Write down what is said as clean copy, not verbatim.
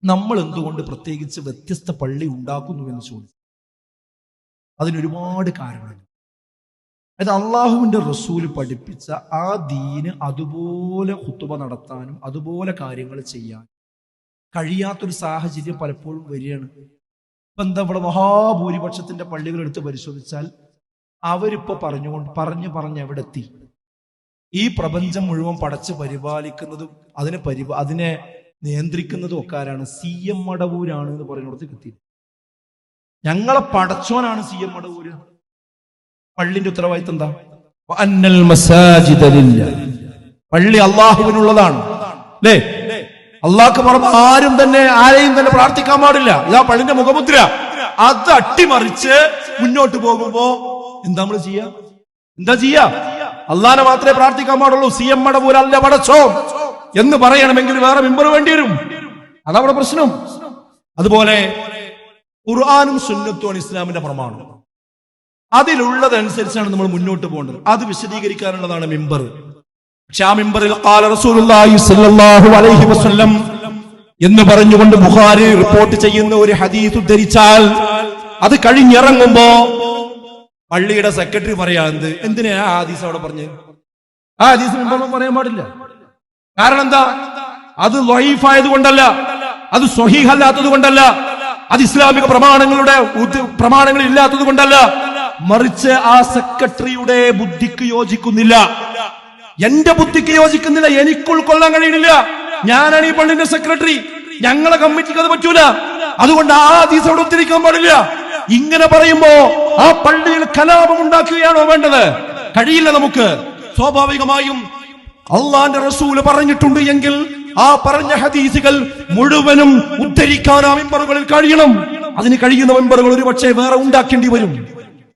നമ്മൾ എന്തുകൊണ്ട് പ്രത്യേകിച്ച് വ്യത്യസ്ത പള്ളി ഉണ്ടാക്കുന്നു എന്ന് ചോദിച്ചു. അതിനൊരുപാട് കാരണങ്ങൾ. അത് അള്ളാഹുവിന്റെ റസൂല് പഠിപ്പിച്ച ആ ദീന് അതുപോലെ ഖുതുബ നടത്താനും അതുപോലെ കാര്യങ്ങൾ ചെയ്യാൻ കഴിയാത്തൊരു സാഹചര്യം പലപ്പോഴും വരികയാണ്. ഇപ്പൊ എന്താ, ഇവിടെ മഹാഭൂരിപക്ഷത്തിന്റെ പള്ളികൾ എടുത്ത് പരിശോധിച്ചാൽ അവരിപ്പോ പറഞ്ഞ് എവിടെ എത്തി? ഈ പ്രപഞ്ചം മുഴുവൻ പടച്ച് പരിപാലിക്കുന്നതും അതിനെ നിയന്ത്രിക്കുന്നതും ഒക്കെ ആരാണ്? CM മടവൂരാണ് എന്ന് പറയുന്നിടത്ത് എത്തി. ഞങ്ങളെ പടച്ചോനാണ് CM മടവൂര്. പള്ളിന്റെ ഉത്തരവാദിത്തം എന്താ? അന്നൽ മസാജിദ ലില്ലാഹ്. പള്ളി അള്ളാഹുവിനുള്ളതാണ് അല്ലേ? അള്ളാഹ്ക്ക് പുറമെ ആരെയും തന്നെ പ്രാർത്ഥിക്കാൻ പാടില്ല. ഇതാ പള്ളിന്റെ മുഖമുദ്ര. അത് അട്ടിമറിച്ച് മുന്നോട്ട് പോകുമ്പോ എന്താ നമ്മൾ ചെയ്യാ? അള്ളാഹനെ മാത്രമേ പ്രാർത്ഥിക്കാൻ പാടുള്ളൂ. CM മടവൂർ അല്ല പടച്ചോ എന്ന് പറയണമെങ്കിൽ വേറെ മെമ്പർ വേണ്ടി വരും. അതവിടെ പ്രശ്നം. അതുപോലെ ഖുർആനും സുന്നത്തുമാണ് ഇസ്ലാമിന്റെ പ്രമാണം. അതിലുള്ളതനുസരിച്ചാണ് നമ്മൾ മുന്നോട്ട് പോകേണ്ടത്. അത് വിശദീകരിക്കാനുള്ളതാണ് മിമ്പർ. പക്ഷെ ആ മിമ്പറിൽ ഖാല റസൂലുള്ളാഹി സ്വല്ലല്ലാഹു അലൈഹി വസല്ലം എന്ന് പറഞ്ഞുകൊണ്ട് ബുഖാരി റിപ്പോർട്ട് ചെയ്യുന്ന ഒരു ഹദീസ് ഉദ്ധരിച്ചാൽ അത് കഴിഞ്ഞിറങ്ങുമ്പോ പള്ളിയുടെ സെക്രട്ടറി പറയാ, എന്തിനാ ആ ഹദീസ് അവിടെ പറഞ്ഞ്? ആ ഹദീസ് മിമ്പറിൽ പറയാൻ പാടില്ല. കാരണം എന്താ? അത് ളഈഫായത് കൊണ്ടല്ല, അത് സ്വഹീഹ് അല്ലാത്തത് കൊണ്ടല്ല, അത് ഇസ്ലാമിക പ്രമാണങ്ങൾ ഇല്ലാത്തത് കൊണ്ടല്ല, മറിച്ച് ആ സെക്രട്ടറിയുടെ ബുദ്ധിക്ക് യോജിക്കുന്നില്ല, എന്റെ ബുദ്ധിക്ക് യോജിക്കുന്നില്ല, എനിക്ക് ഉൾക്കൊള്ളാൻ കഴിയണില്ല. ഞാനാണ് ഈ പള്ളിന്റെ സെക്രട്ടറി, ഞങ്ങളെ കമ്മിറ്റിക്ക് അത് പറ്റൂല, അതുകൊണ്ട് ആ ഹദീസ് അവിടെ ഉദ്ധരിക്കാൻ പാടില്ല. ഇങ്ങനെ പറയുമ്പോ ആ പള്ളിയിൽ കലാപം ഉണ്ടാക്കുകയാണോ വേണ്ടത്? കഴിയില്ല നമുക്ക്. സ്വാഭാവികമായും അള്ളാന്റെ റസൂല് പറഞ്ഞിട്ടുണ്ട് എങ്കിൽ ആ പറഞ്ഞ ഹദീസുകൾ മുഴുവനും ഉദ്ധരിക്കാൻ ആ മെമ്പറുകളിൽ കഴിയണം. അതിന് കഴിയുന്ന മെമ്പറുകൾ ഒരു പക്ഷേ വേറെ ഉണ്ടാക്കേണ്ടി വരും.